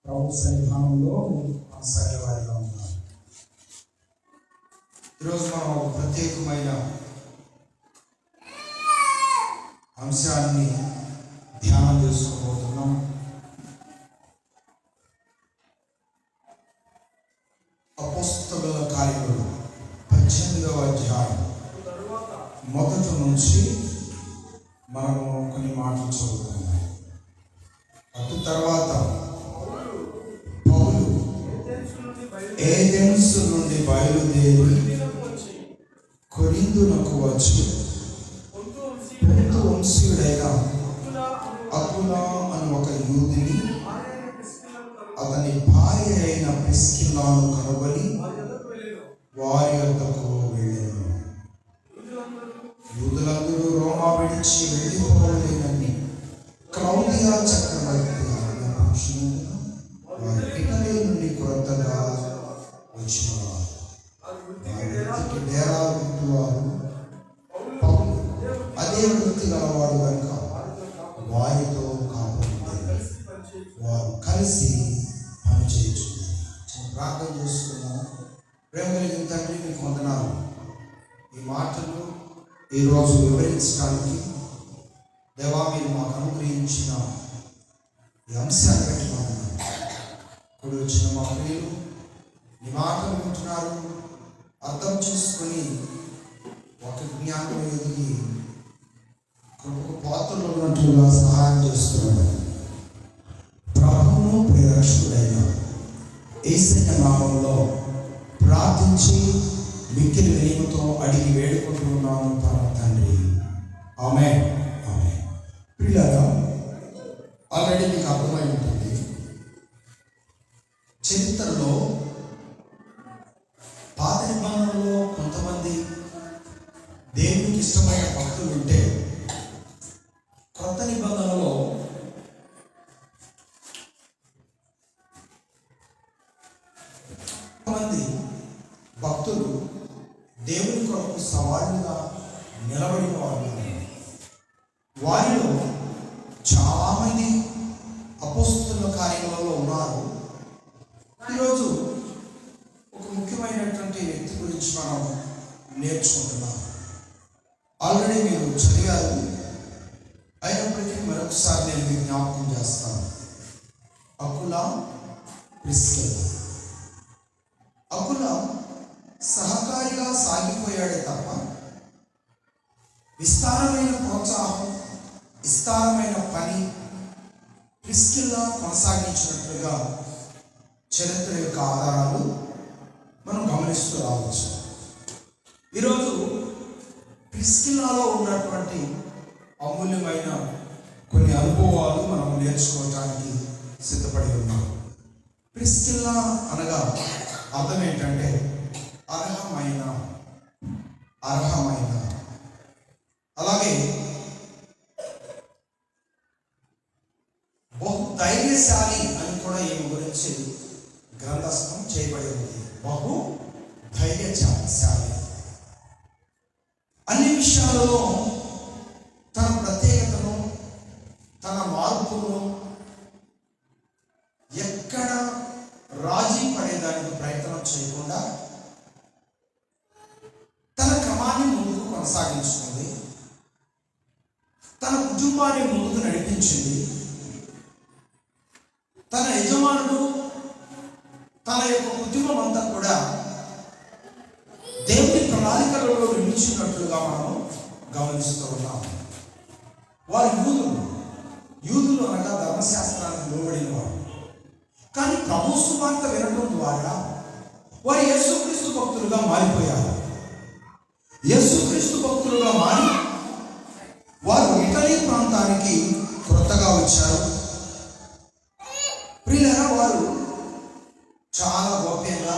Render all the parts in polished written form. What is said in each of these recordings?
ప్రభు సన్నిధానంలో కొనసాగేవారిగా ఉన్నారు. ఈరోజు మనం ఒక ప్రత్యేకమైన అంశాన్ని ధ్యానం చేసుకోబోతున్నాం. అపోస్తలుల కార్యములు 18వ అధ్యాయం మొదటి నుంచి మనము కొన్ని మాటలు చదువుతున్నాం. అటు తర్వాత పౌలు ఏథెన్స్ నుండి బయలుదేరి కొరింథునకు వచ్చి పొంతు వంశీయుడైన అకులా అని ఒక యూదుని అతని భార్య అయిన ప్రిస్కిల్లాను కనుగొని వారి వద్దకు వెళ్ళాను. యూదులందరూ రోమా విడిచి వెళ్ళిపోలేనని క్లౌదియా చక్రవర్తి వారి ఇటలీ నుండి కొత్తగా వచ్చిన వారికి డేరా వారు పౌలు అదే వృత్తి గలవాడు కనుక వారితో కాపాడుతారు. వారు కలిసి పనిచేస్తున్నారు. ప్రార్థన చేసుకున్నాము. ప్రేమ కలిగిన తండ్రి, మీకు వందనాలు. ఈ మాటలు ఈరోజు వివరించడానికి దేవా మీరు మాకు అనుగ్రహించిన ఈ అంశాన్ని బట్టి ఇప్పుడు వచ్చిన మా ప్రియులు ఈ మాటలు వింటున్నారు, అర్థం చేసుకొని ఒక జ్ఞానం ఎదిగి కృపకు పాత్రలు ఉన్నట్లుగా సహాయం చేస్తున్నాడు. ప్రభువును ప్రియరక్షకుడైన యేసయ్య నామములో ప్రార్థించి మిక్కిలి వినయముతో అడిగి వేడుకుంటున్నాను పరమ తండ్రి, ఆమేన్. ఆమేన్. ప్రియులారా, ఆల్రెడీ మీకు అర్థమై ఉంటుంది, చరిత్రలో పాత నిబంధనలో కొంతమంది దేవునికి ఇష్టమైన భక్తులు ఉంటే, కొత్త నిబంధనలో కొంతమంది భక్తులు దేవుని కొరకు సవాళ్ళుగా నిలబడిన వారు. వారిలో చాలామంది అపోస్తలుల కార్యములలో ఉన్నారు. ఈరోజు ఒక ముఖ్యమైనటువంటి వ్యక్తి గురించి మనం నేర్చుకుంటున్నాం. ఆల్రెడీ మీరు చదివారు, అయినప్పటికీ మరొకసారి నేను మీకు జ్ఞాపకం చేస్తాను. అకులా, ప్రిస్కిల్లా. అకులా సహకారిగా సాగిపోయాడే తప్ప విస్తారమైన ప్రోత్సాహం, విస్తారమైన పని ప్రిస్కిల్లా కొనసాగించినట్లుగా చరిత్ర యొక్క ఆధారాలు మనం గమనిస్తూ రావచ్చు. ఈరోజు ప్రిస్కిల్లాలో ఉన్నటువంటి అమూల్యమైన కొన్ని అనుభవాలు మనం నేర్చుకోవడానికి సిద్ధపడి ఉన్నాం. ప్రిస్కిల్లా అనగా అర్థం ఏంటంటే అర్హమైన. అలాగే బహు ధైర్యశాలి అని కూడా ఈమె గురించి గ్రంథస్థం చేయబడి ఉంది. బహు ధైర్యశాలి. అన్ని విషయాలలో తన ప్రత్యేకతను, తన మార్పును ఎక్కడ రాజీ పడేదానికి ప్రయత్నం చేయకుండా తన క్రమాన్ని ముందుకు కొనసాగించుకుంది. తన కుటుంబాన్ని ముందుకు నడిపించింది. తన యజమానుడు, తన యొక్క కుటుంబం అంతా కూడా దేవుని ప్రణాళికలలో నిలిచినట్లుగా మనం గమనిస్తూ ఉన్నాం. వారు యూదులు అనగా ధర్మశాస్త్రానికి లోబడిన వారు. కానీ ప్రభు సువార్త వినడం ద్వారా వారు యేసుక్రీస్తు భక్తులుగా మారిపోయారు. యేసుక్రీస్తు భక్తులుగా మారి వారు ఇటలీ ప్రాంతానికి కొత్తగా వచ్చారు. ప్రియులారా, వారు చాలా గోప్యంగా,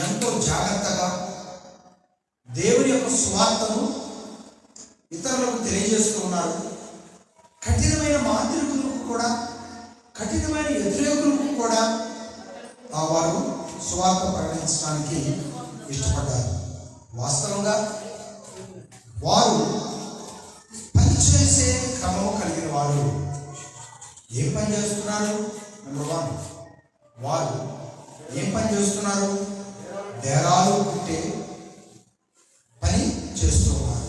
ఎంతో జాగ్రత్తగా దేవుని యొక్క సువార్తను ఇతరులకు తెలియజేస్తున్నారు. కఠినమైన మాంత్రికులకు కూడా, కఠినమైన వ్యతిరేకులకు కూడా వారు సువార్త ప్రకటించడానికి ఇష్టపడ్డారు. వాస్తవంగా వారు పనిచేసే క్రమం కలిగిన వారు. ఏం పని చేస్తున్నారు? నెంబర్ 1, వారు ఏం పని చేస్తున్నారు? డేరాలు కుట్టే పని చేస్తూ ఉన్నారు.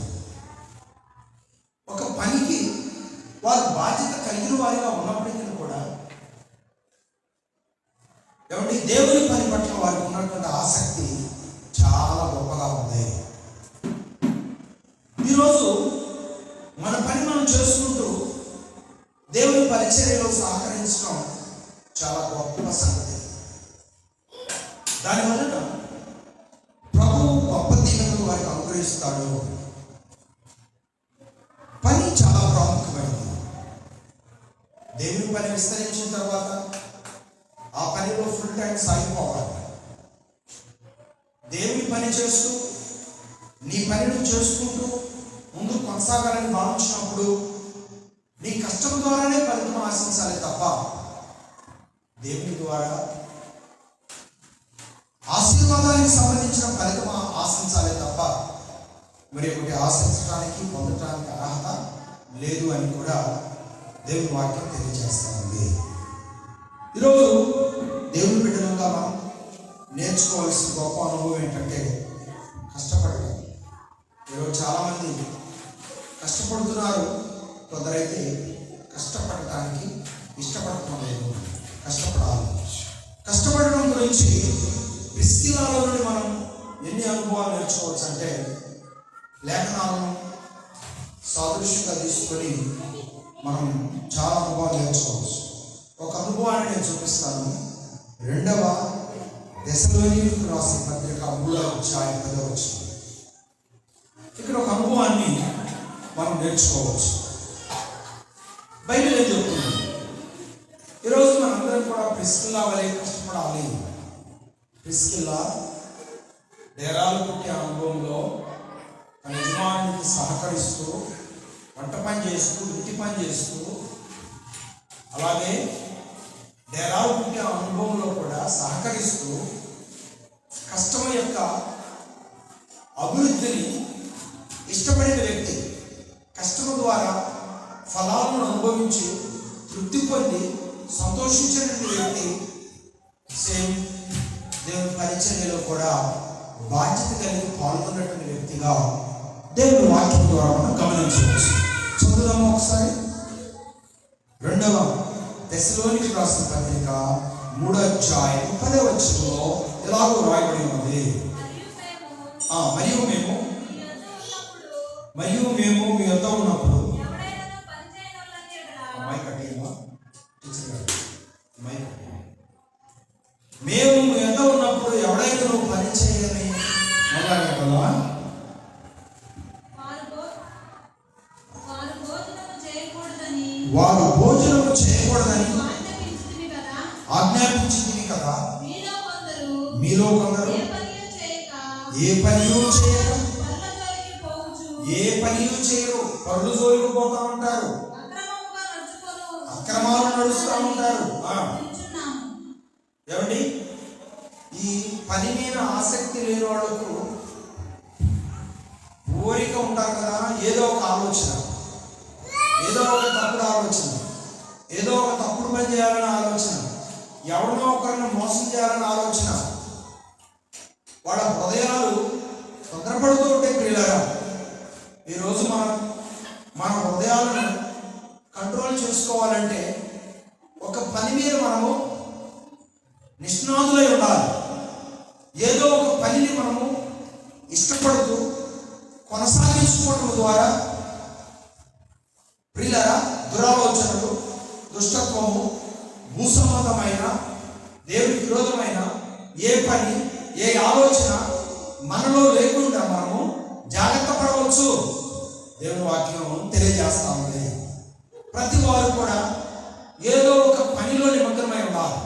ఒక పనికి వారు బాధ్యత కలిగిన వారిగా ఉన్నప్పటికీ కూడా ఏమంటే దేవుని పని పట్ల వారికి ఉన్నటువంటి ఆసక్తి చాలా గొప్పగా ఉంది. ఈరోజు మన పని మనం చేసుకుంటూ దేవుని పరిచర్యలో సహకరించడం చాలా గొప్ప సంగతి. దానివల్ల ప్రభువు గొప్ప దీవెనలు వారికి అనుగ్రహిస్తాడు. పని చాలా ప్రాముఖ్యమైనది. దేవుని పని విస్తరించిన తర్వాత ఆ పనిలో ఫుల్ టైం సాగిపోవాలి. దేవుని పని చేస్తూ నీ పనిని చేసుకుంటూ ముందు కొనసాగాలని భావించినప్పుడు నీ కష్టం ద్వారానే ఫలితం ఆశించాలి తప్ప దేవుని ద్వారా ఆశీర్వాదానికి సంబంధించిన ఫలితం ఆశించాలి తప్ప మరి ఒకటి ఆశించడానికి పొందటానికి అర్హత లేదు అని కూడా దేవుని వాక్యం తెలియజేస్తా ఉంది. ఈరోజు దేవుని బిడ్డలుగా మనం నేర్చుకోవాల్సిన గొప్ప అనుభవం ఏంటంటే కష్టపడడం. ఈరోజు చాలామంది కష్టపడుతున్నారు, కొందరైతే కష్టపడటానికి ఇష్టపడటం లేదు. కష్టపడడం గురించి ప్రిస్కిల్లాలో నుండి మనం ఎన్ని అనుభవాలు నేర్చుకోవచ్చు అంటే లేఖనాలను సాదృశ్యంగా తీసుకొని మనం చాలా అనుభవాలు నేర్చుకోవచ్చు. ఒక అనుభవాన్ని నేను చూపిస్తాను. 2వ దెసలోనికీయులకు రాసిన పత్రిక 3వ అధ్యాయం 10వ వచనం. ఇక్కడ ఒక అనుభవాన్ని మనం నేర్చుకోవచ్చు. బైబిల్ ఏం చెప్తుంది? ఈరోజు మనందరం కూడా ప్రిస్కిల్లా వలె కష్టపడాలి. ప్రిస్కిల్లా డేరాలు కుట్టే అనుభవంలో తన యజమానికి సహకరిస్తూ వంట పని చేస్తూ ఇంటి పని చేస్తూ అలాగే డేరాలు కుట్టే అనుభవంలో కూడా సహకరిస్తూ కష్టం యొక్క అభివృద్ధిని ఇష్టపడిన వ్యక్తి, కష్టం ద్వారా ఫలాలను అనుభవించి తృప్తి పొంది సంతోషించినటువంటి వ్యక్తి సేమ్ దేవుని పరిచర్యలో కూడా బాధ్యత కలిగి పాల్గొన్నటువంటి వ్యక్తిగా దేవుని వాక్యం ద్వారా మనం గమనించవచ్చు. చదువుదాము ఒకసారి. 2వ దెసలోనికీయులకు రాసిన పత్రిక 3వ అధ్యాయం 10వ వచనంలో ఎలాగో రాయబడి ఉన్నది. మరియు మేము మీ వద్ద ఉన్నప్పుడు మేము మీ వద్ద ఉన్నప్పుడు ఎవడైతే నువ్వు పని చేయని మొదలైన కదా వారు భోజనము చేయకూడదని ఆజ్ఞాపించింది కదా. మీలో కొందరు ఏ పనియూ చేయరు, పరుల జోలికి పోతా ఉంటారు, అక్రమాలు నడుస్తూ ఉంటారు. ఏమండి, ఈ పని మీద ఆసక్తి లేని వాళ్ళకు ఊరిక ఉంటారు కదా, ఏదో ఒక ఆలోచన, ఏదో ఒక తప్పుడు ఆలోచన, ఏదో ఒక తప్పుడు పని చేయాలనే ఆలోచన, ఎవరినో ఒకరిని మోసం చేయాలనే ఆలోచన, వాళ్ళ హృదయాలు తొందరపడుతూ ఉంటాయి. ప్రియులారా, ఈరోజు మన హృదయాలను కంట్రోల్ చేసుకోవాలంటే ఒక పని మీద మనము నిష్ణాతులై ఉండాలి. ఏదో ఒక పనిని మనము ఇష్టపడుతూ కొనసాగించుకోవడం ద్వారా ప్రియులారా దురాలోచనలు, దుష్టత్వము, భూసంబంధమైన దేవుడికి విరోధమైన ఏ పని, ఏ ఆలోచన మనలో లేకుండా మనము జాగ్రత్త పడవచ్చు. దేవుని వాక్యం తెలియజేస్తా ఉంది. ప్రతి వారు కూడా ఏదో ఒక పనిలో నిమగ్నమై ఉండాలి.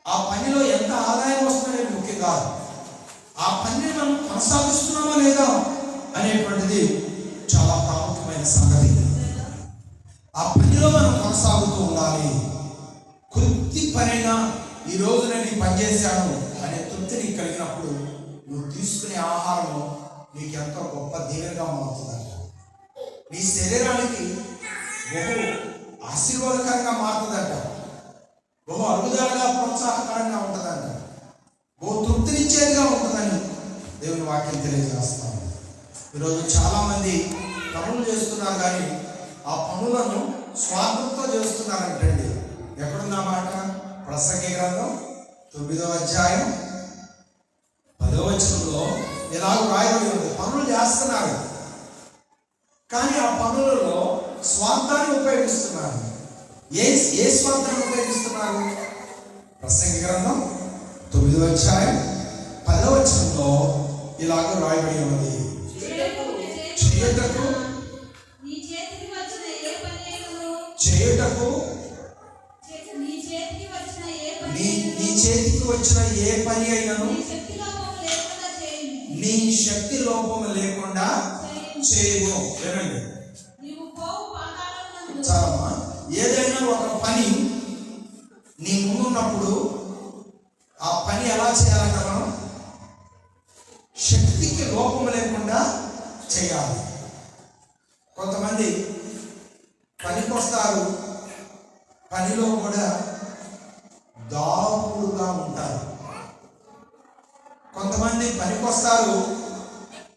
ఆ పనిలో ఎంత ఆదాయం వస్తుందనేది ముఖ్యం కాదు, ఆ పనిని మనం కొనసాగిస్తున్నామా లేదా అనేటువంటిది చాలా ప్రాముఖ్యమైన సంగతి. ఆ పనిలో మనం కొనసాగుతూ ఉండాలి. కొద్ది పనైనా ఈ రోజు నేను ఈ పని చేశాను అనే తృప్తి నీకు కలిగినప్పుడు నువ్వు తీసుకునే ఆహారం నీకు ఎంతో గొప్ప దీవెనగా మారుతుందంట. నీ శరీరానికి బహు ఆశీర్వాదకరంగా మారుతుందంట. బహు అరుగుదలగా ప్రోత్సాహకరంగా ఉంటుందంట, బహు తృప్తినిచ్చేదిగా ఉంటుందని దేవుని వాక్యం తెలియజేస్తాం. ఈరోజు చాలామంది పనులు చేస్తున్నారు, కానీ ఆ పనులను స్వార్థంతో చేస్తున్నారంటండి. ఎక్కడున్న మాట? ప్రసంగి గ్రంథం 9వ అధ్యాయం 10వ వచనంలో ఇలాగ రాయబడి ఉంది. పనులు చేస్తున్నారు, కానీ ఆ పనులలో స్వార్థాన్ని ఉపయోగిస్తున్నారు. ఏ స్వార్థాన్ని ఉపయోగిస్తున్నారు? ప్రసంగి గ్రంథం 9వ అధ్యాయం 10వ వచనంలో ఇలాగ రాయబడి ఉంది. చేయుటకు నీ చేతికి వచ్చిన ఏ పని అయినను నీ శక్తి లోపము లేకుండా చేయము. వినండి, చాలమ్మా. ఏదైనా ఒక పని నీ ముందున్నప్పుడు ఆ పని ఎలా చేయాలంటే మనం శక్తికి లోపము లేకుండా చేయాలి. కొంతమంది పనికి వస్తారు, పనిలో కూడా దాపుడుగా ఉంటారు. కొంతమంది పనికి వస్తారు,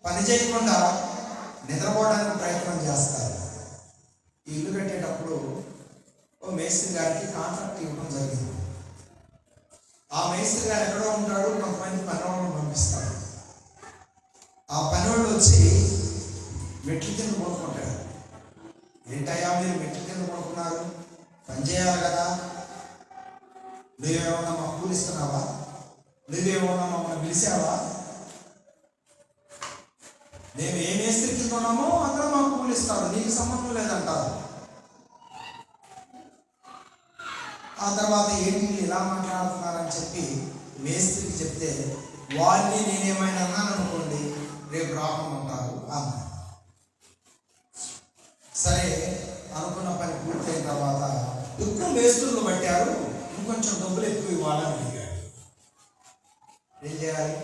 పని చేయకుండా నిద్రపోవడానికి ప్రయత్నం చేస్తారు. ఈ ఇల్లు కట్టేటప్పుడు ఓ మేస్త్రి గారికి కాంట్రాక్ట్ ఇవ్వడం జరిగింది. ఆ మేస్త్రి గారు ఎక్కడో ఉంటాడు, కొంతమంది పనివాళ్ళని పంపిస్తారు. ఆ పనివాళ్ళు వచ్చి మెట్ల కింద పడుకుంటారు. ఏంటయ్యా మీరు మెట్ల కింద పడుకున్నారు, పని చేయాలి కదా, నువ్వేమన్నా మాకు కూలిస్తున్నావా, నువ్వేమన్నా మమ్మల్ని పిలిచావా, మేము ఏ మేస్త్రి కింద ఉన్నామో అక్కడ మాకు కూలిస్తారు, నీకు సంబంధం లేదంటారు. ఆ తర్వాత ఏంటి ఇలా మాట్లాడుతున్నారని చెప్పి మేస్త్రికి చెప్తే, వారిని నేనేమైనా అన్నాను అనుకోండి, రేపు రాకుండా అన్న. సరే అనుకున్న పని పూర్తయిన తర్వాత ఎక్కువ మేస్త్రులు పట్టారు, ఇంకొంచెం డబ్బులు ఎక్కువ ఇవ్వాలని అడిగాడు. ఏం చేయాలి?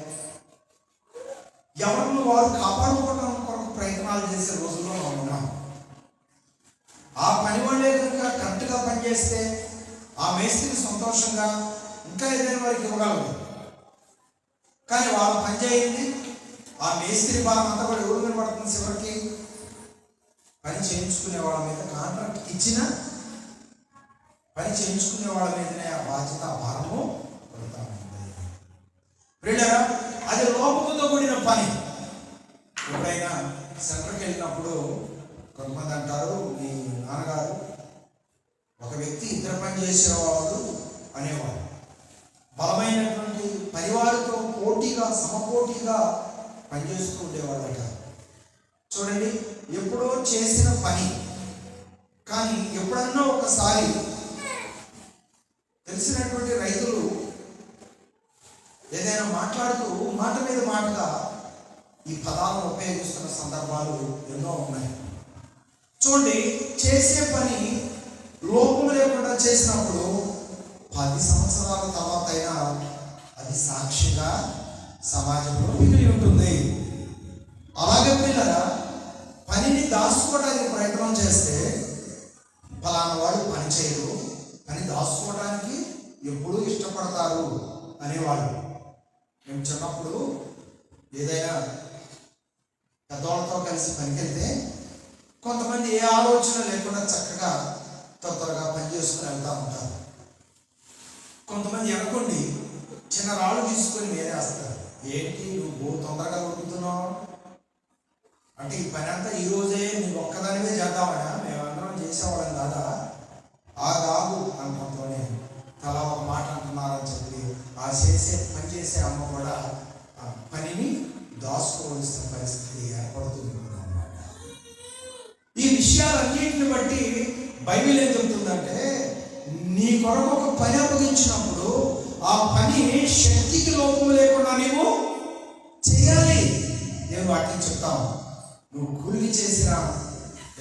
ఎవరిని వారు కాపాడుకోవడం కొరకు ప్రయత్నాలు చేసే రోజుల్లో మనం ఉన్నాం. ఆ పని వాళ్ళే కనుక కరెక్ట్గా పనిచేస్తే ఆ మేస్త్రికి సంతోషంగా ఇంకా ఏదైనా వారికి ఇవ్వగలరు. కానీ వాళ్ళ పని చేయింది, ఆ మేస్త్రి భారం అంతా కూడా ఎవరు కనబడుతుంది? చివరికి పని చేయించుకునే వాళ్ళ మీద, కాంట్రాక్ట్ ఇచ్చిన పని చేయించుకునే వాళ్ళ మీదనే ఆ బాధ్యత, ఆ భారము పడుతూ ఉంటుంది. ప్రియులారా, అది లోపంతో కూడిన పని. ఎప్పుడైనా సెంటర్కి వెళ్ళినప్పుడు కొంతమంది అంటారు, మీ నాన్నగారు ఒక వ్యక్తి ఇద్దరు పని చేసేవాడు అనేవాడు. బలమైనటువంటి పరివారితో పోటీగా, సమపోటీగా పనిచేస్తూ ఉండేవాళ్ళట. చూడండి, ఎప్పుడో చేసిన పని, కానీ ఎప్పుడన్నా ఒకసారి తెలిసినటువంటి రైతులు ఏదైనా మాట్లాడుతూ మాట మీద మాటగా ఈ పదాలను ఉపయోగిస్తున్న సందర్భాలు ఎన్నో ఉన్నాయి. చూడండి, చేసే పని లోపం లేకుండా చేసినప్పుడు 10 సంవత్సరాల తర్వాత అయినా అది సాక్షిగా సమాజంలో మిగిలి ఉంటుంది. అలాగే పిల్లరా, పనిని దాచుకోవడానికి ప్రయత్నం చేస్తే ఫలానా వాడు పని చేయరు, పని దాచుకోవడానికి ఎప్పుడూ ఇష్టపడతారు అనేవాళ్ళు. మేము చిన్నప్పుడు ఏదైనా పెద్దవాళ్ళతో కలిసి పనికి వెళ్తే కొంతమంది ఏ ఆలోచన లేకుండా చక్కగా త్వరగా పని చేసుకుని వెళ్తూ ఉంటారు. కొంతమంది అనుకోండి చిన్న రాళ్ళు తీసుకొని వేరేస్తారు. ఏంటి నువ్వు తొందరగా ఉడుకుతున్నావు అంటే, ఈ పని అంతా ఈరోజే నువ్వు ఒక్కదానివే చేద్దామనా, మేమందరం చేసేవాళ్ళం కాదా, ఆ కాదు అనుకుంటూనే తలా ఒక మాట అంటున్నారని చెప్పి ఆ పని చేసే అమ్మ కూడా ఆ పనిని దాచుకోవాల్సిన పరిస్థితి ఏర్పడుతుంది అన్నమాట. ఈ విషయాలన్నింటిని బట్టి బైబిల్ ఏం చెబుతుందంటే, నీ కొరకు ఒక పని అప్పగించినప్పుడు ఆ పని శక్తికి లోపం లేకుండా నీవు చేయాలి. నేను వాటిని చెప్తాను. నువ్వు కూలికి చేసినా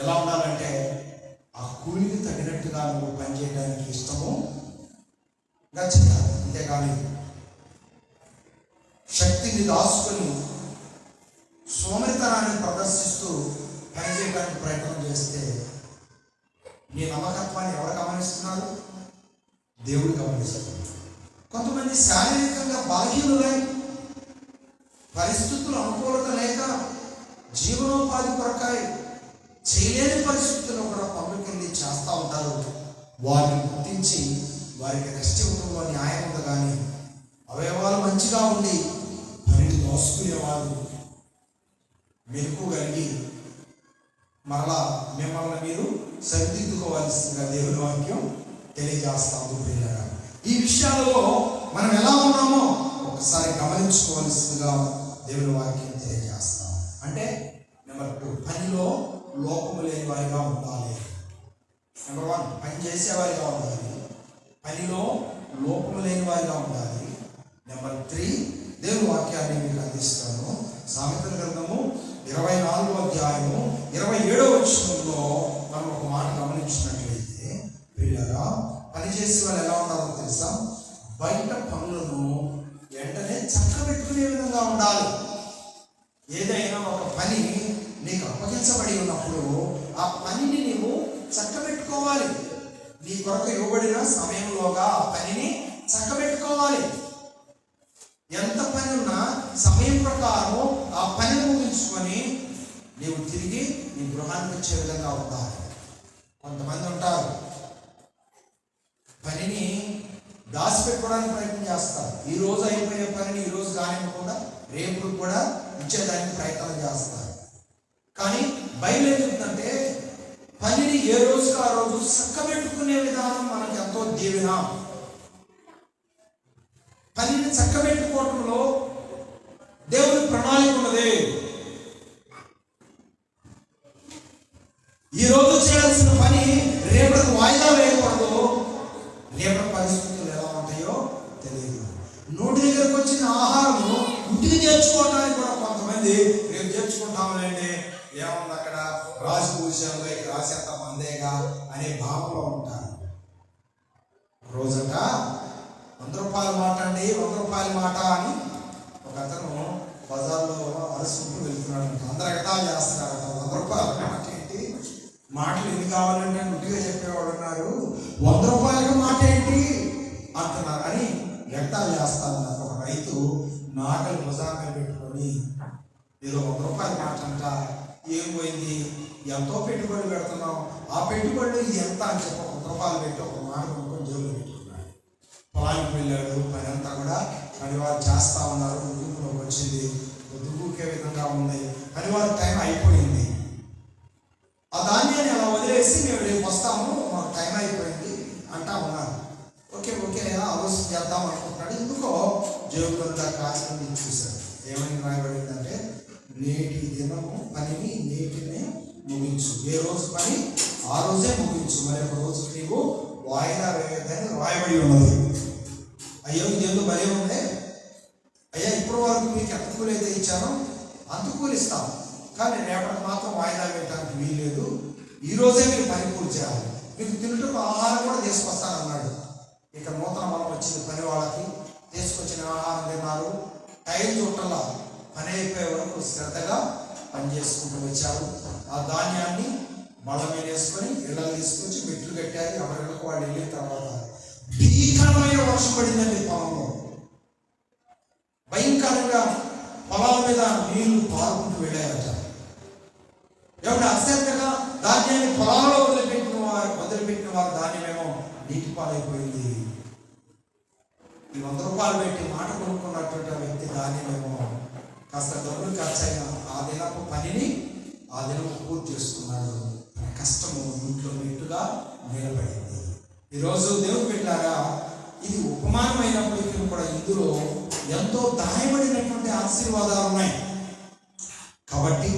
ఎలా ఉండాలంటే, ఆ కూలికి తగినట్టుగా నువ్వు పని చేయడానికి ఇష్టము చేయాలి. అంతేకాని శక్తిని దాచుకొని సోమరితనాన్ని ప్రదర్శిస్తూ పని చేయడానికి ప్రయత్నం చేస్తే నీ నమ్మకత్వాన్ని ఎవరు గమనిస్తున్నారు? దేవుడు గమనిస్తాడు. కొంతమంది శారీరకంగా బలహీనులై, పరిస్థితులు అనుకూలత లేక, జీవనోపాధి కొరకాయ చేయలేని పరిస్థితుల్లో కూడా పనులకెళ్ళి చేస్తూ ఉంటారు. వారిని గుర్తించి వారికి రెస్ట్ ఇవ్వడంలో న్యాయం ఉంది. కానీ అవయవాలు మంచిగా ఉండి పనిని దోసుకునేవారు మెలకు కలిగి మరలా మిమ్మల్ని మీరు సరిదిద్దుకోవాల్సిందిగా దేవుని వాక్యం తెలియజేస్తాము. ఈ విషయాలలో మనం ఎలా ఉన్నామో ఒకసారి గమనించుకోవాల్సిందిగా దేవుని వాక్యం తెలియజేస్తాం. అంటే నెంబర్ 2, పనిలో లోపము లేని వారిగా ఉండాలి. నెంబర్ 1, పని చేసేవారిగా ఉండాలి. పనిలో లోపము లేని వారిగా ఉండాలి. నెంబర్ 3, దేవుని వాక్యాన్ని మీకు అందిస్తాను. సామెతల గ్రంథము 24వ అధ్యాయము 27వ వచనంలో మనం ఒక మాట గమనించినట్లయితే, పిల్లరా పనిచేసే వాళ్ళు ఎలా ఉండాలో తెలుసా? బయట పనులను వెంటనే చక్కబెట్టుకునే విధంగా ఉండాలి. ఏదైనా ఒక పని నీకు అప్పగించబడి ఉన్నప్పుడు ఆ పనిని నీవు చక్కబెట్టుకోవాలి. నీ కొరకు ఇవ్వబడిన సమయంలోగా ఆ పనిని చక్కబెట్టుకోవాలి. ఎంత పని ఉన్నా సమయం ప్రకారం ఆ పనిని ముగించుకొని నీవు తిరిగి నీ గృహానికి వచ్చే విధంగా ఉండాలి. కొంతమంది ఉంటారు, పనిని దాచిపెట్టుకోవడానికి ప్రయత్నం చేస్తారు. ఈ రోజు అయిపోయే పనిని ఈ రోజు కానివ్వకుండా రేపు కూడా ఇచ్చేదానికి ప్రయత్నం చేస్తారు. కానీ బైబిల్ ఏం చెప్తుందంటే, పనిని ఏ రోజుకి ఆ రోజు చక్కబెట్టుకునే విధానం మనకు ఎంతో దీవెన. పనిని చక్కబెట్టుకోవడంలో దేవుని ప్రణాళిక ఉన్నది. ఈ రోజు చేయాల్సిన పని రేపటికి వాయిదా వేయకూడదు. రేపటి పరిస్థితులు ఎలా ఉంటాయో తెలియదు. నోటి దగ్గరకు వచ్చిన ఆహారము ఇంటికి చేర్చుకోవడానికి కూడా కొంతమంది రేపు చేర్చుకుంటాములేండి, ఏముంది అక్కడ రాసి పూజలో రాసేంత మందేగా అనే భావంలో ఉంటారు. రోజట 100 రూపాయల మాట అండి, 100 రూపాయల మాట అని ఒక అతను బజార్లో అరుసుకుంటూ వెళ్తున్నాడు. అందరూ ఎగతా చేస్తున్నారు. 100 రూపాయల మాట ఏంటి, మాటలు ఎన్ని కావాలంటే గుడ్డిగా చెప్పేవాడు ఉన్నారు. 100 రూపాయలకి మాట ఏంటి అంటున్నారు అని ఎగతా చేస్తాను. ఒక రైతు నాగలి భుజాన్ని పెట్టుకొని ఏదో 100 రూపాయల మాట అంట, ఏం పోయింది, ఎంతో పెట్టుబడి పెడుతున్నాం, ఆ పెట్టుబడి ఇది ఎంత అని చెప్పి 100 రూపాయలు పెట్టి ఒక మాట కొనుక్కొని జోలు పెట్టుకున్నాడు. పొలానికి వెళ్ళాడు. పని అంతా కూడా పనివారు చేస్తూ ఉన్నారు. ముగింపులోకి వచ్చింది, దుబ్బుకే విధంగా ఉంది. పనివారి టైం అయిపోయింది. ఆ ధాన్యాన్ని అలా వదిలేసి మేము రేపు వస్తాము, మాకు టైం అయిపోయింది అంటా ఉన్నారు. ఓకే ఆలోచన చేద్దాం అనుకుంటున్నాడు. ఎందుకో జోగులంతా కాచి చూశాడు. ఏమని రాయబడిందంటే, నేటి దినము పనిని నేటినే ముగించు. ఏ రోజు పని ఆ రోజే ముగించు, మరి ఒక రోజు నీవు వాయిదా వేయద్దని రాయబడి ఉన్నది. అయ్యో ఇదేందో భలే ఉందే, అయ్యా ఇప్పటి వరకు మీకు ఎంత కూలి అయితే ఇచ్చారో అంత కూలి ఇస్తాం, కానీ రేపటికి మాత్రం వాయిదా వేయడానికి వీల్లేదు, ఈ రోజే మీరు పని పూర్తి చేయాలి, మీకు తినటకు ఆహారం కూడా తీసుకొస్తానన్నాడు. ఇక నూతన మనం వచ్చింది, పని వాళ్ళకి తీసుకొచ్చిన ఆహారం తిన్నారు. టైం చుట్టలా పని అయిపోయే వరకు శ్రద్ధగా పని చేసుకుంటూ వచ్చారు. ఆ ధాన్యాన్ని మళ్ళ మీద వేసుకొని ఇళ్ళని తీసుకొచ్చి మెట్లు కట్టారు. ఎవరిళ్ళకు వాళ్ళు వెళ్ళిన తర్వాత భీకరమైన వర్షం పడిందండి పొలంలో. భయంకరంగా పొలాల మీద నీళ్లు పారుకుంటూ వెళ్ళారట. ఎవరు అశ్రద్ధగా ధాన్యాన్ని పొలాలలో వదిలిపెట్టిన వారు ధాన్యమేమో నీటి పాలైపోయింది. ఈ 100 రూపాయలు పెట్టి మాట కొనుక్కున్నటువంటి వ్యక్తి ధాన్యమేమో కాస్త డబ్బులు ఖర్చైన ఆ దినపు పనిని ఆ దినపు పూర్తి చేసుకున్నాడు. కష్టము ఇంట్లో నీటుగా నిలబడింది. ఈరోజు దేవుడు పెట్టారా, ఇది ఉపమానమైనప్పటికీ కూడా ఇందులో ఎంతో దాయబడినటువంటి ఆశీర్వాదాలు ఉన్నాయి. కాబట్టి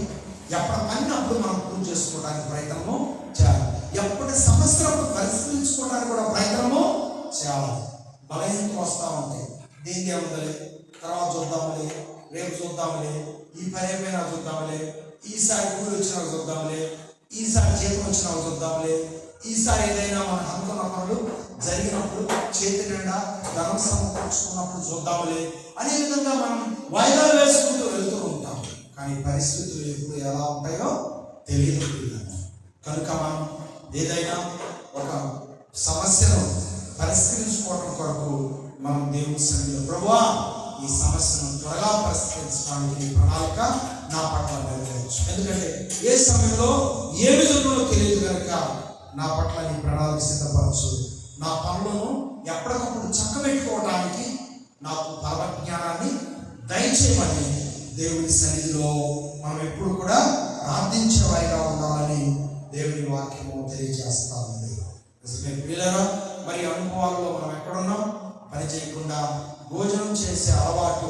ఎప్పటి పని అప్పుడు మనం పూర్తి చేసుకోవడానికి ప్రయత్నము చేయాలి. ఎప్పటి సమస్యలను పరిశీలించుకోవడానికి కూడా ప్రయత్నము చేయాలి. బలహీనతలు వస్తూ ఉంటాయి. దీన్ని ఏముందలే, తర్వాత చూద్దాములే, రేపు చూద్దాములే, ఈ పని అయిపోయినా చూద్దాములే, ఈసారి కూలి వచ్చినా చూద్దాములే, ఈసారి జీతం వచ్చినా చూద్దాములే, ఈసారి ఏదైనా మనం అనుకున్న పనులు జరిగినప్పుడు చేతి నిండా ధనం సమకూర్చుకున్నప్పుడు చూద్దాములే అనే విధంగా మనం వాయిదాలు వేసుకుంటూ వెళ్తూ ఉంటాం. కానీ పరిస్థితులు ఎప్పుడు ఎలా ఉంటాయో తెలియదు. కనుక మనం ఏదైనా ఒక సమస్యను పరిష్కరించుకుంటూ ప్రభువా ఈ సమస్యను త్వరగా పరిష్కరించడానికి నీ ప్రణాళిక నా పట్ల నెరవేర్చు. ఎందుకంటే ఏ సమయంలో ఏమి జరుగుతుందో తెలియదు కనుక నా పట్ల నీ ప్రణాళిక సిద్ధపరచు. నా పనులను ఎప్పటికప్పుడు చక్కబెట్టుకోవడానికి నాకు పరమజ్ఞానాన్ని దయచేయమని దేవుని సన్నిధిలో మనం ఎప్పుడు కూడా ప్రార్థించే వారిగా ఉండాలని దేవుని వాక్యము తెలియజేస్తా ఉంది. పిల్లరా, మరి అనుభవాల్లో మనం ఎక్కడున్నాం? పని చేయకుండా భోజనం చేసే అలవాటు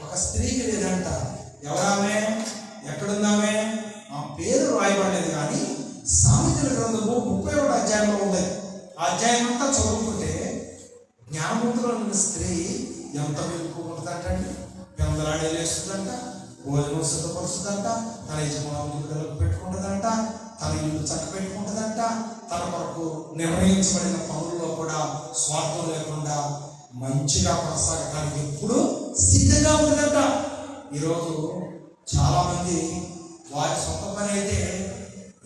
ఒక స్త్రీకి లేదంట. ఎవరామే? ఎక్కడున్నామే? ఆ పేరు రాయబడలేదు, కానీ సామెతల గ్రంథము 31వ అధ్యాయంలో ఉంది. ఆ అధ్యాయం అంతా చదువుకుంటే జ్ఞానవంతులైన స్త్రీ ఎంత వెలుగు ఉంటుందంటండి. పెందలాడే లేస్తుందంట, భోజనం సిద్ధపరుస్తుందంట, తన యజమానులు పెట్టుకుంటుందంట, తన ఇల్లు చక్క పెట్టుకుంటుందంట, తన కొరకు నిర్ణయించబడిన పనుల్లో కూడా స్వార్థం లేకుండా మంచిగా కొనసాగటానికి ఎప్పుడు సిద్ధంగా ఉంటుందంట. ఈరోజు చాలా మంది వారి సొంత పని అయితే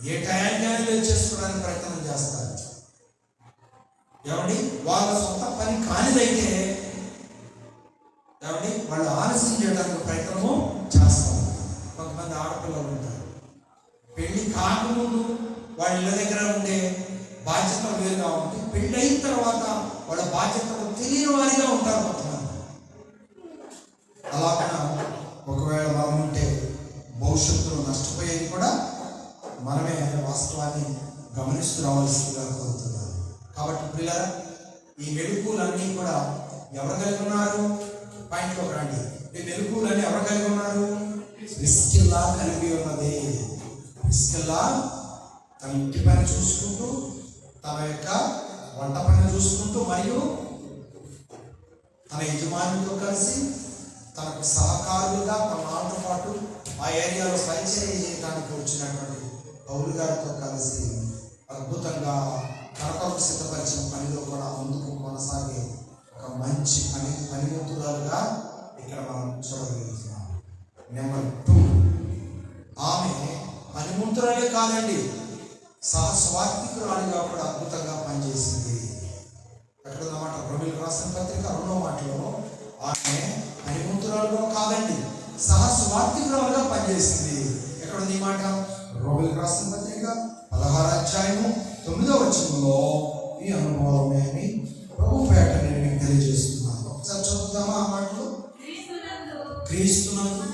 ఏ టయానికి చేసుకోవడానికి ప్రయత్నం చేస్తారు. ఏమండి, వాళ్ళ సొంత పని కానిదైతే ఏమండి వాళ్ళు ఆలస్యం చేయడానికి ప్రయత్నము చేస్తారు. కొంతమంది ఆడపిల్లలు ఉంటారు, పెళ్లి కాకముందు వాళ్ళ ఇళ్ళ దగ్గర ఉండే బాధ్యతలు వేరుగా ఉంటాయి, పెళ్ళి అయిన తర్వాత వాళ్ళ బాధ్యతలు తెలియని వారిగా ఉంటారు కొంతమంది. అలాగ ఒకవేళ మనం ఉంటే భవిష్యత్తులో నష్టపోయేది కూడా మనమే అనే వాస్తవాన్ని గమనిస్తూ రావాల్సిందిగా కోరుతున్నాను. కాబట్టి పిల్లరా, ఈ మెలుకులన్నీ కూడా ఎవరు కలిగి ఉన్నారు? పాయింట్లోకి రండి. ఈ మెలుకులన్నీ ఎవరు కలిగి ఉన్నారు? ప్రిస్కిల్లా కలిగి ఉన్నది. ప్రిస్కిల్లా తన ఇంటి పని చూసుకుంటూ, తన యొక్క వంట పని చూసుకుంటూ, మరియు తన యజమానితో కలిసి తనకు సహకారులుగా తన నాతో పాటు ఆ ఏరియాలో పరిచయం చేయడానికి వచ్చినటువంటి పౌలు గారితో కలిసి అద్భుతంగా కరకొరకు సిద్ధపరిచిన పనిలో కూడా ముందుకు కొనసాగే ఒక మంచి పనిముతురాలుగా ఇక్కడ మనం చూడగలుగుతున్నాం. నెంబర్ 2, ఆమె పనిముతురాలే కాదండి, సహస్వార్థికురాలిగా కూడా అద్భుతంగా పనిచేసింది. ఎక్కడ ఉన్నమాట? రోమీయులకు రాసిన పత్రిక 2వ మాటలో ఆమె పనిముతురాలుగా కాదండి, సహస్వార్థికురాలుగా పనిచేసింది. ఎక్కడ ఉంది ఈ మాట? రోమీయులకు రాసిన పత్రిక 16వ అధ్యాయము 9వ వచనంలో ఈ అనుభవాలు ఉన్నాయని ప్రభు పేట నేను మీకు తెలియజేస్తున్నాను. ఒకసారి చదువుతామా ఆ మాటలు? క్రీస్తునందు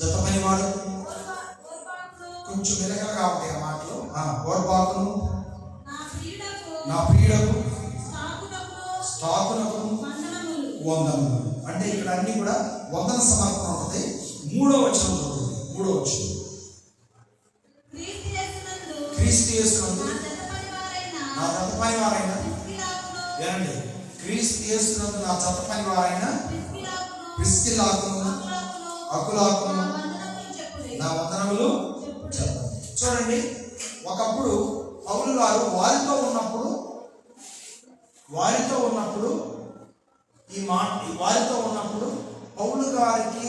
జత పనివాడు, కొంచెం వెనకలుగా ఉంటాయి ఆ మాటలు. ఓర్పాకును, నా ప్రియుడకు, స్టాకునకు వందనములు. అంటే ఇక్కడ అన్ని కూడా వందన సమర్పణ ఉంటుంది. 3వ వచనం చదువుతుంది. 3వ వచనం, క్రీస్తు యేసునందు నా జత పనివారైన, ఏనండి, క్రీస్తు యేసునందు నా జత పనివారైన ప్రిస్కిల్లాకును అకులాకును నా వందనములు చెప్పండి. చూడండి, ఒకప్పుడు పౌలు గారు వారితో ఉన్నప్పుడు పౌలు గారికి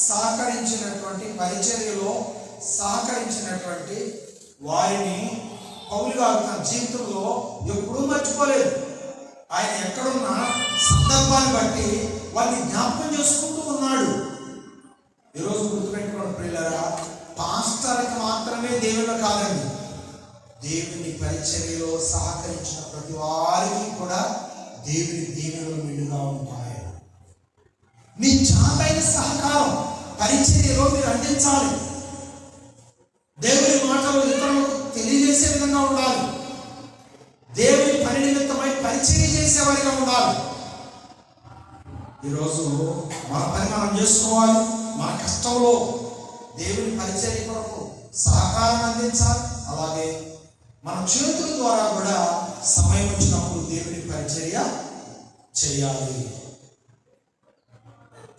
సహకరించినటువంటి పరిచర్యలో సహకరించినటువంటి వారిని పౌలు గారు తన జీవితంలో ఎప్పుడూ మర్చిపోలేదు. ఆయన ఎక్కడున్నా సందర్భాన్ని బట్టి వారిని జ్ఞాపకం చేసుకుంటూ ఉన్నాడు. ఈరోజు గుర్తుపెట్టుకోండి ప్రియులారా, పాస్టర్కి మాత్రమే దేవుళ్ళు కాదండి, దేవుని పరిచర్యలో సహకరించిన ప్రతి వారికి కూడా దేవుని దీవెనలు నిండుగా ఉంటాయి. మీ చాతైన సహకారం పరిచర్యలో మీరు అందించాలి. దేవుని మాటలు ఇతరులకు తెలియజేసే విధంగా ఉండాలి. దేవుని పని నిమిత్తమై పరిచర్య చేసేవారిగా ఉండాలి. ఈరోజు మన పని మనం చేసుకోవాలి. మన కష్టంలో దేవుని పరిచర్య కొరకు సహకారం అందించాలి. అలాగే మన చేతుల ద్వారా కూడా సమయం వచ్చినప్పుడు దేవుని పరిచర్య చేయాలి.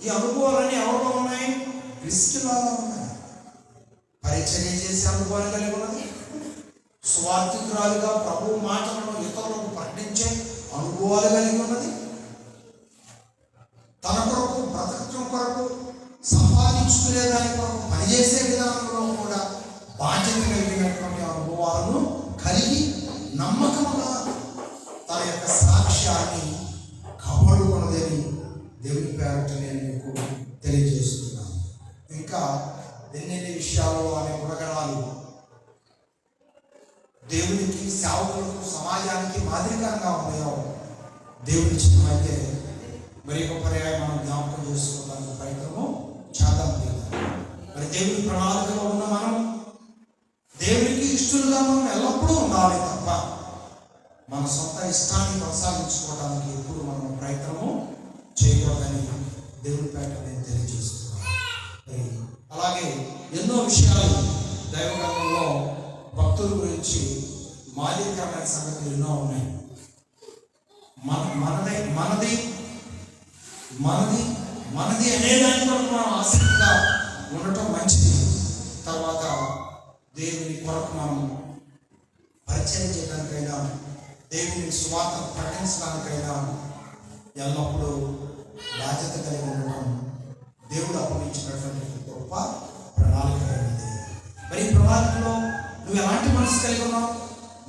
ఈ అనుభవాలన్నీ ఎవరిలో ఉన్నాయి? క్రీస్తులాగా ఉన్నాయి. పరిచర్య చేసే అనుభవాలు కలిగి ఉన్నది. స్వార్థికురాలుగా ప్రభు మాటలను ఇతరులకు ప్రకటించే అనుభవాలు కలిగి ఉన్నది. తన కొరకు బ్రతకటం కొరకు సంపాదించుకునే దాని కొరకు పనిచేసే విధానంలో కూడా బాధ్యత కలిగినటువంటి అనుభవాలను కలిగి నమ్మకముగా తన యొక్క సాక్ష్యాన్ని కాపాడుకున్నదని దేవుని చిత్తమైతే మరి ఒక పర్యాయం మనం జ్ఞాపకం చేసుకోవడానికి ప్రయత్నము చేద్దాం. మరి దేవుని ప్రణాళికలో ఉన్న మనం దేవునికి ఇష్టలుగా మనం ఎల్లప్పుడూ ఉండాలి తప్ప మన సొంత ఇష్టాన్ని కొనసాగించుకోవడానికి ఎప్పుడు మనం ప్రయత్నము చేయకూడదని దేవుని పేట నేను తెలియజేస్తున్నాను. అలాగే ఎన్నో విషయాలు దైవగ్రంథంలో భక్తుల గురించి మాదిరికరమైన సంగతులు ఎన్నో ఉన్నాయి. మనది అనేదాని కొరకు మనం ఆసక్తిగా ఉండటం మంచిది. తర్వాత దేవుని కొరకు మనం పరిచయం చేయడానికైనా దేవుని సువార్త ప్రకటించడానికైనా ఎల్లప్పుడూ బాధ్యత కలిగి ఉండటం దేవుడు అప్పగించినటువంటి గొప్ప ప్రణాళిక అయినది. మరి ఈ ప్రణాళికలో నువ్వు ఎలాంటి మనసు కలిగి ఉన్నావు?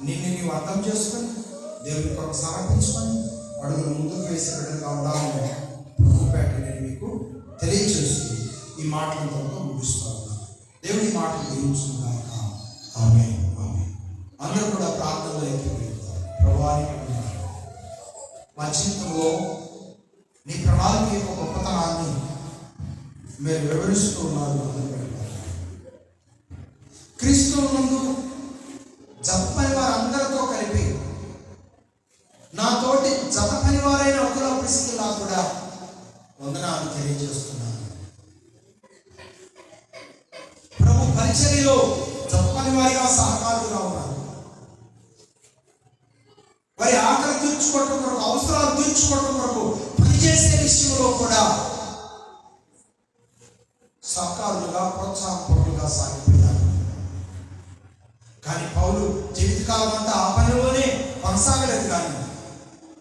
నిన్ను నీవు అర్థం చేసుకొని దేవుని కొరకు సమర్పించుకొని అడుగులు ముందుకు వేసినట్టుగా ఉండాలని ప్రభుపేట నేను మీకు తెలియజేస్తూ ఈ మాటలతో ముగిస్తూ ఉన్నాను. దేవుని మాటలు దీవించుగాక. ఆమేన్. అందరూ కూడా ప్రార్థనలో ఏకీభవిస్తారు. ప్రభువానికి మా జీవితంలో నీ ప్రణాళిక యొక్క గొప్పతనాన్ని మీరు వివరిస్తూ ఉన్నారు. క్రీస్తు నందు జపని వారందరితో కలిపి నాతోటి జత పనివారైన ఒకరు ప్రిస్కిల్లా కూడా వందనాలు తెలియజేస్తున్నాను. ప్రభు పరిచర్యలో జత పనివారిగా సహకారులుగా ఉన్నారు. వారి ఆకలి తీర్చుకోవటం కొరకు, అవసరాలు తీర్చుకోవటం కొరకు పనిచేసే విషయంలో కూడా సహకారులుగా ప్రోత్సాహపరులుగా సాగిపోయారు. కానీ పౌలు జీవితకాలం అంతా ఆ పనిలోనే కొనసాగలేదు. కానీ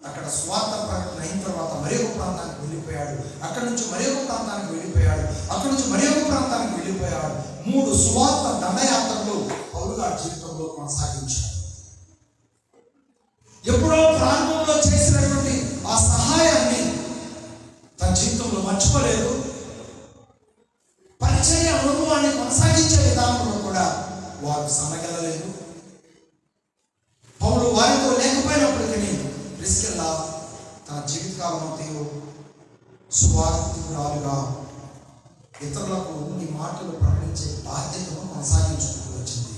అక్కడ స్వార్థ ప్రకటన అయిన తర్వాత మరి ఒక ప్రాంతానికి వెళ్ళిపోయాడు. అక్కడి నుంచి మరి ఒక ప్రాంతానికి వెళ్ళిపోయాడు. అక్కడి నుంచి మరి ఒక ప్రాంతానికి వెళ్ళిపోయాడు. 3 స్వార్థ దండయాత్రలు పౌలు గారి జీవితంలో కొనసాగించాడు. ఎప్పుడో ప్రారంభంలో చేసినటువంటి ఆ సహాయాన్ని తన జీవితంలో మర్చిపోలేదు. పరిచర్య అనుభవాన్ని కొనసాగించే విధానంలో కూడా వారు సన్నగలలేదు. పౌలు వారితో లేకపోయినప్పటికీ ప్రిస్కిల్లా తన జీవితకాలం అంతయు సువార్థికురాలుగా ఇతరులకు నీ మాటలు ప్రకటించే బాధ్యతను కొనసాగించుకుంటూ వచ్చింది.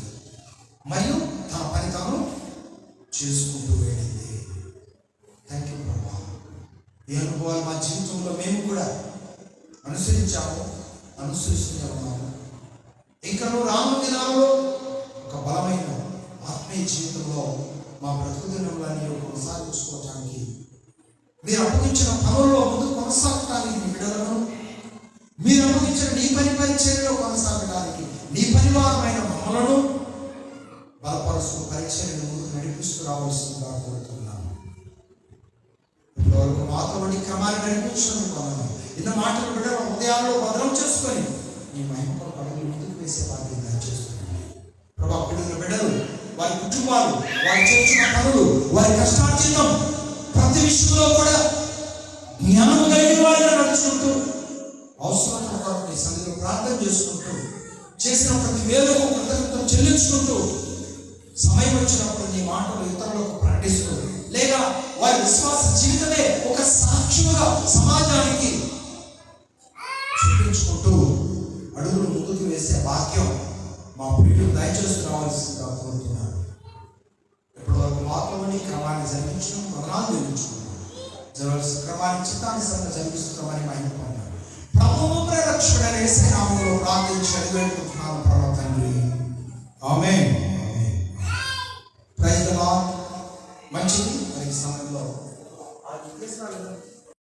మరియు తన పని తాను చేసుకుంటూ వెళ్ళింది. థ్యాంక్ యూ ప్రభా. ఈ అనుభవాలు మా జీవితంలో మేము కూడా అనుసరించాము, అనుసరిస్తూనే ఉన్నాము. ఇంకా రానున్న దినాల్లో ఒక బలమైన ఆత్మీయ జీవితంలో మా బ్రతుకు దినములన్నీ కొనసాగించుకోవడానికి మీరు అప్పగించిన పనుల్లో ముందు కొనసాగడానికి నీ బిడ్డలను, మీరు అప్పగించిన నీ పని పరిచర్యలో కొనసాగడానికి నీ పరివారమైన మమ్మలను బలపరుస్తూ పరిచర్యను ముందుకు నడిపిస్తూ రావాల్సిందిగా కోరుతున్నాను. ఇప్పటివరకు మాతో నీ క్రమాన్ని నడిపించుకున్నాను. ఇన్న మాటలు బిడ్డల హృదయాల్లో భద్రం చేసుకొని నీ మహిమ పనులు ముందుకు వేసే బాధ్యత చేస్తున్నాను. ప్రభా, బిడ్డలు వారి కుటుంబాలు, వారి చేస్తున్న పనులు, వారి కష్టార్జితం ప్రతి విషయంలో కూడా జ్ఞానం కలిగిన వారిగా నడుచుకుంటూ అవసరమైన కొరకు నీ సన్నిధిలో ప్రార్థన చేసుకుంటూ చేసిన ప్రతి వేలకు కృతజ్ఞతలు చెల్లించుకుంటూ సమయం వచ్చినప్పుడు నీ మాటలు ఇతరులకు ప్రకటిస్తూ లేదా వారి విశ్వాస జీవితమే ఒక సాక్ష్యంగా సమాజానికి చూపించుకుంటూ అడుగులు ముందుకు వేసే భాగ్యం మా ప్రియులు దయచేసి రావాల్సిందిగా కోరుతున్నాను. ఇప్పటివరకు మాత్రమే క్రమాన్ని జరిగించడం వందనాలు జరిగించుకున్నాను. జరగాల్సిన క్రమాన్ని చిత్తానుసారంగా జరిగిస్తున్నామని మహిమపడ్డాను. ప్రభువు ప్రేరక్షకుడైన యేసయ్య నామములో ప్రార్థించి అడిగివేడుకుంటున్నాను పరమ తండ్రి. ఆమేన్. Praise the lord. మంచిది. మరి ఈ సమయంలో